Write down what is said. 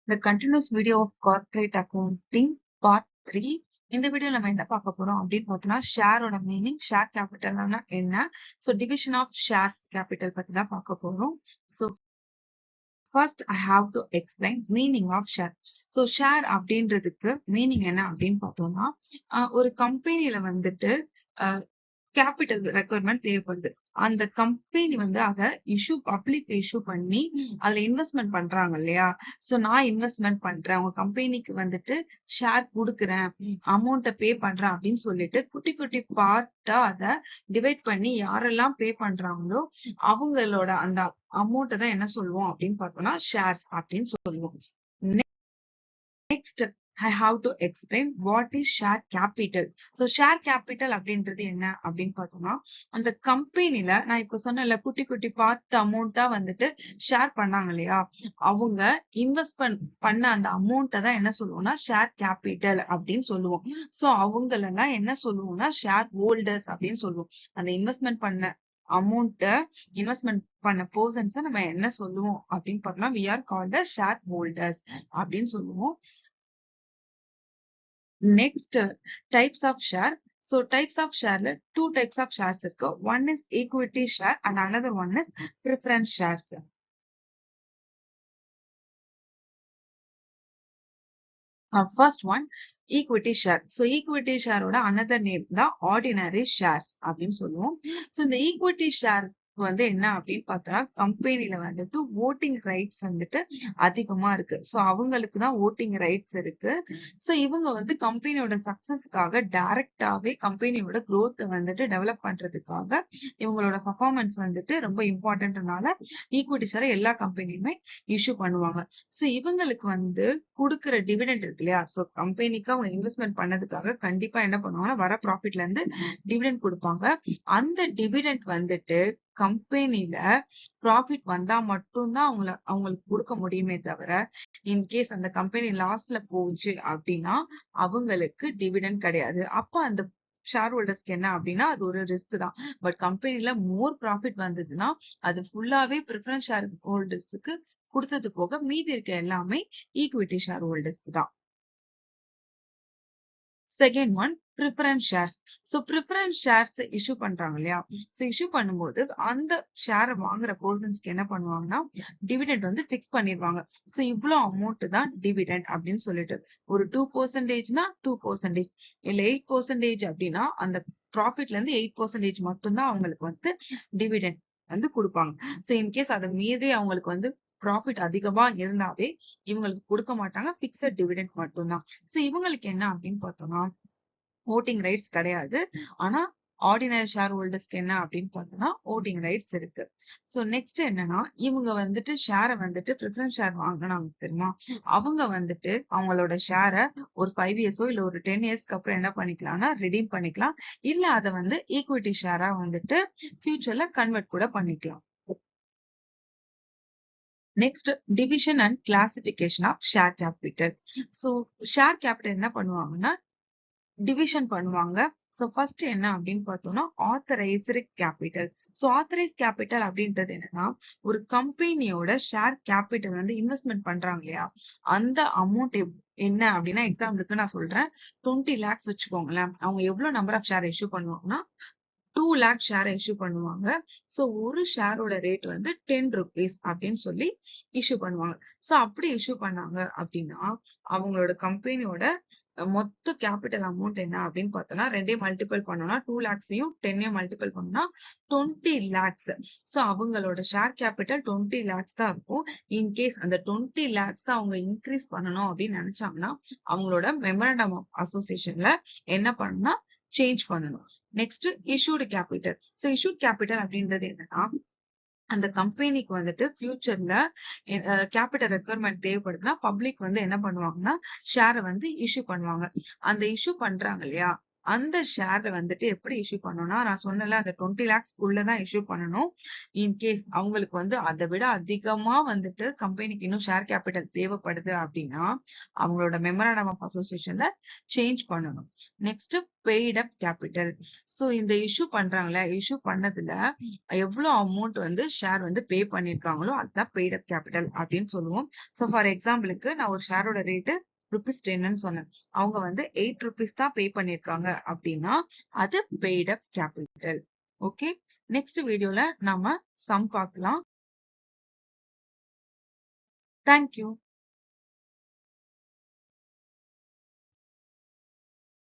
The continuous video of corporate accounting part 3. இந்த video நம்ம என்ன பார்க்க போறோம் அப்படின்னு பார்த்தோம்னா ஷேரோட மீனிங், ஷேர் கேபிட்டல்னா என்ன, so division of shares capital பத்தி தான் பார்க்க போறோம். So first I have to explain meaning of share. ஸோ ஷேர் அப்படின்றதுக்கு மீனிங் என்ன அப்படின்னு பார்த்தோம்னா, ஒரு கம்பெனில வந்துட்டு கேபிட்டல் ரெக்குவயர்மெண்ட் தேவைப்படுது. அந்த கம்பெனி வந்து அதை பப்ளிக் இஷ்யூ பண்ணி அதுல இன்வெஸ்ட்மெண்ட் பண்றாங்க இல்லையா. சோ நான் இன்வெஸ்ட்மெண்ட் பண்றேன், உங்க கம்பெனிக்கு வந்துட்டு ஷேர் கொடுக்குறேன், அமௌண்ட்டை பே பண்றேன் அப்படின்னு சொல்லிட்டு குட்டி குட்டி பார்ட்டா அதை டிவைட் பண்ணி யாரெல்லாம் பே பண்றாங்களோ அவங்களோட அந்த அமௌண்ட்டை தான் என்ன சொல்லுவோம் அப்படின்னு பார்த்தோம்னா ஷேர்ஸ் அப்படின்னு சொல்லுவோம். Next I have to explain what is share capital. So share capital அப்படின்றது என்ன அப்படின்னு பார்த்தோம்னா, அந்த கம்பெனில நான் இப்ப சொன்னல குட்டி குட்டி பார்ட் அமௌண்டா வந்துட்டு ஷேர் பண்ணாங்க இல்லையா, அவங்க இன்வெஸ்ட் பண்ண அந்த அமௌண்ட்டை தான் என்ன சொல்லுவோம்னா ஷேர் கேபிட்டல் அப்படின்னு சொல்லுவோம். சோ அவங்களெல்லாம் என்ன சொல்லுவோம்னா ஷேர் ஹோல்டர்ஸ் அப்படின்னு சொல்லுவோம். அந்த இன்வெஸ்ட்மெண்ட் பண்ண அமௌண்ட்டை இன்வெஸ்ட்மெண்ட் பண்ண பர்சன்ஸை நம்ம என்ன சொல்லுவோம் அப்படின்னு பார்த்தோம்னா we are called the share holders அப்படின்னு சொல்லுவோம். Next, types of share. So types of share, two types of shares இருக்கு. One is equity share and another one is preference shares. First one, equity share. So equity share ஓட another name தான் ordinary shares அப்படின்னு சொல்லுவோம். So இந்த equity share வந்து என்ன அப்படின்னு பார்த்தோம்னா கம்பெனில வந்துட்டு ஓட்டிங் ரைட்ஸ் வந்துட்டு அதிகமா இருக்கு. சோ அவங்களுக்கு தான் ஓட்டிங் ரைட்ஸ் இருக்கு. சோ இவங்க வந்து கம்பெனியோட சக்சஸ்க்காக டைரக்டாவே கம்பெனியோட growth வந்துட்டு டெவலப் பண்றதுக்காக இவங்களோட பர்ஃபார்மன்ஸ் வந்துட்டு ரொம்ப இம்பார்ட்டன்ட்னால ஈக்விட்டி ஷேர் எல்லா கம்பெனியுமே இஷ்யூ பண்ணுவாங்க. சோ இவங்களுக்கு வந்து கொடுக்குற டிவிடெண்ட் இருக்கு இல்லையா, சோ கம்பெனிக்கு அவங்க இன்வெஸ்ட்மெண்ட் பண்ணதுக்காக கண்டிப்பா என்ன பண்ணுவாங்கன்னா வர ப்ராஃபிட்ல இருந்து டிவிடெண்ட் கொடுப்பாங்க. அந்த டிவிடெண்ட் வந்துட்டு கம்பெனில ப்ராஃபிட் வந்தா மட்டும்தான் அவங்களுக்கு கொடுக்க முடியுமே தவிர இன்கேஸ் அந்த கம்பெனி லாஸ்ல போச்சு அப்படின்னா அவங்களுக்கு டிவிடெண்ட் கிடையாது. அப்ப அந்த ஷேர் ஹோல்டர்ஸ்க்கு என்ன அப்படின்னா அது ஒரு ரிஸ்க் தான். பட் கம்பெனில மோர் ப்ராஃபிட் வந்ததுன்னா அது ஃபுல்லாவே ப்ரிஃபரன்ஸ் ஷேர் ஹோல்டர்ஸுக்கு கொடுத்தது போக மீதி இருக்க எல்லாமே ஈக்விட்டி ஷேர் ஹோல்டர்ஸ்க்கு தான். Second one preference shares. So preference shares issue பண்றாங்க இல்லையா, சோ இஷ்யூ பண்ணும்போது அந்த ஷேரை வாங்குற பர்சன்ஸ்க்கு என்ன பண்ணுவாங்கன்னா டிவிடெண்ட் வந்து பிக்ஸ் பண்ணிடுவாங்க. சோ இவ்வளவு அமௌண்ட் தான் டிவிடெண்ட் அப்படின்னு சொல்லிட்டு ஒரு 2%னா 2%, இல்ல 8% அப்படின்னா அந்த ப்ராஃபிட்ல இருந்து 8% மட்டும்தான் அவங்களுக்கு வந்து டிவிடெண்ட் வந்து கொடுப்பாங்க. சோ இன்கேஸ் அதை மீறி அவங்களுக்கு வந்து ப்ராஃபிட் அதிகமா இருந்தாவே இவங்களுக்கு கொடுக்க மாட்டாங்க, பிக்சட் டிவிடெண்ட் மட்டும்தான். சோ இவங்களுக்கு என்ன அப்படின்னு பார்த்தோம்னா ஓட்டிங் ரைட்ஸ் கிடையாது. ஆனா ஆர்டினரி ஷேர் ஹோல்டர்ஸ்க்கு என்ன அப்படின்னு பார்த்தோம்னா ஓட்டிங் ரைட்ஸ் இருக்கு. சோ நெக்ஸ்ட் என்னன்னா இவங்க வந்துட்டு ஷேரை வந்துட்டு ப்ரிஃபரன்ஸ் ஷேர் வாங்கினாங்க தெரியுமா, அவங்க வந்துட்டு அவங்களோட ஷேரை ஒரு 5 இயர்ஸோ இல்ல ஒரு 10 இயர்ஸ்க்கு அப்புறம் என்ன பண்ணிக்கலாம்னா ரிடீம் பண்ணிக்கலாம், இல்ல அதை வந்து ஈக்விட்டி ஷேரா வந்துட்டு ஃபியூச்சர்ல கன்வெர்ட் கூட பண்ணிக்கலாம். Next division and classification of share capital. So share capital என்ன பண்ணுவாங்கன்னா டிவிஷன் பண்ணுவாங்க. சோ ஃபர்ஸ்ட் என்ன அப்படின்னு பார்த்தோம்னா authorised capital. So authorise capital அப்படின்றது என்னன்னா ஒரு கம்பெனியோட ஷேர் கேபிட்டல் வந்து இன்வெஸ்ட்மெண்ட் பண்றாங்க இல்லையா, அந்த அமௌண்ட் என்ன அப்படின்னா எக்ஸாம்பிளுக்கு நான் சொல்றேன் 20 lakhs வச்சுக்கோங்களேன். அவங்க எவ்வளவு நம்பர் ஆஃப் ஷேர் இஷ்யூ பண்ணுவாங்கன்னா 2 lakh ஷேர் இஷ்யூ பண்ணுவாங்க. சோ ஒரு ஷேரோட ரேட் வந்து 10 rupees அப்படின்னு சொல்லி இஷ்யூ பண்ணுவாங்க. சோ அப்படி இஷ்யூ பண்ணாங்க அப்படின்னா அவங்களோட கம்பெனியோட மொத்த கேபிட்டல் அமௌண்ட் என்ன அப்படின்னு பார்த்தோம்னா 2 மல்டிபிள் பண்ணோம்னா 2 lakhs-ஐயும் 10 மல்டிபிள் பண்ணோம்னா 20 lakhs. சோ அவங்களோட ஷேர் கேபிட்டல் 20 lakhs தான் இருக்கும். இன்கேஸ் அந்த 20 lakhs தான் அவங்க இன்க்ரீஸ் பண்ணணும் அப்படின்னு நினைச்சாங்கன்னா அவங்களோட மெமரண்டம் ஆஃப் அசோசியேஷன்ல என்ன பண்ணணும்னா சேஞ்ச் பண்ணணும். Next issued capital. So issued capital அப்படின்றது என்னன்னா அந்த கம்பெனிக்கு வந்துட்டு ஃபியூச்சர்ல கேபிட்டல் ரெக்குவயர்மெண்ட் தேவைப்படுதுன்னா பப்ளிக் வந்து என்ன பண்ணுவாங்கன்னா ஷேரை வந்து இஷ்யூ பண்ணுவாங்க. அந்த இஷ்யூ பண்றாங்க இல்லையா, அந்த ஷேர் வந்துட்டு எப்படி இஷ்யூ பண்ணணும்னா, நான் சொன்னேன்ல அந்த 20 lakhs தான் இஷ்யூ பண்ணணும். இன்கேஸ் அவங்களுக்கு வந்து அதை விட அதிகமா வந்துட்டு கம்பெனிக்கு இன்னும் ஷேர் கேபிட்டல் தேவைப்படுது அப்படின்னா, அவங்களோட மெமராண்டம் ஆஃப் அசோசியேஷன்ல சேஞ்ச் பண்ணணும். நெக்ஸ்ட் பெய்ட் அப் கேபிட்டல். சோ இந்த இஷ்யூ பண்றாங்களே, இஷ்யூ பண்ணதுல எவ்வளவு அமௌண்ட் வந்து ஷேர் வந்து பே பண்ணிருக்காங்களோ அதுதான் பெய்ட் அப் கேபிட்டல் அப்படின்னு சொல்லுவோம். சோ ஃபார் எக்ஸாம்பிளுக்கு நான் ஒரு ஷேரோட ரேட்டு ₹10 சொன்னேன். அவங்க வந்து ₹8 தான் பே பண்ணிருக்காங்க அப்படின்னா அது பெய்ட் அப் கேபிட்டல். ஓகே, நெக்ஸ்ட் வீடியோல நாம சம் பார்க்கலாம். தேங்க்யூ.